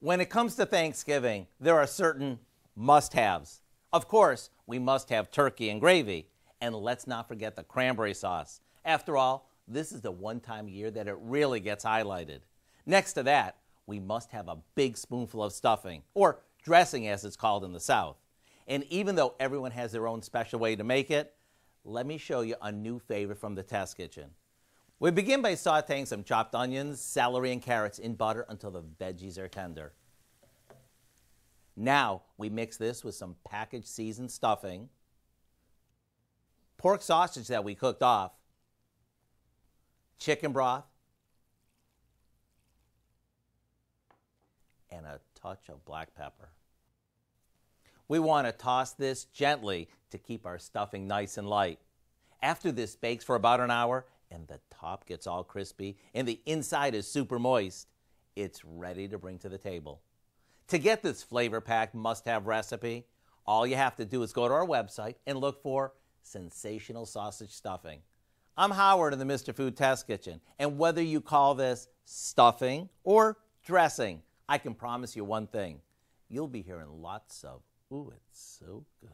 When it comes to Thanksgiving, there are certain must-haves. Of course, we must have turkey and gravy. And let's not forget the cranberry sauce. After all, this is the one time a year that it really gets highlighted. Next to that, we must have a big spoonful of stuffing, or dressing as it's called in the South. And even though everyone has their own special way to make it, let me show you a new favorite from the test kitchen. We begin by sauteing some chopped onions, celery, and carrots in butter until the veggies are tender. Now we mix this with some packaged seasoned stuffing, pork sausage that we cooked off, chicken broth, and a touch of black pepper. We want to toss this gently to keep our stuffing nice and light. After this bakes for about an hour and the top gets all crispy and the inside is super moist, it's ready to bring to the table. To get this flavor-packed must-have recipe, all you have to do is go to our website and look for Sensational Sausage Stuffing. I'm Howard in the Mr. Food Test Kitchen, and whether you call this stuffing or dressing, I can promise you one thing. You'll be hearing lots of, ooh, it's so good.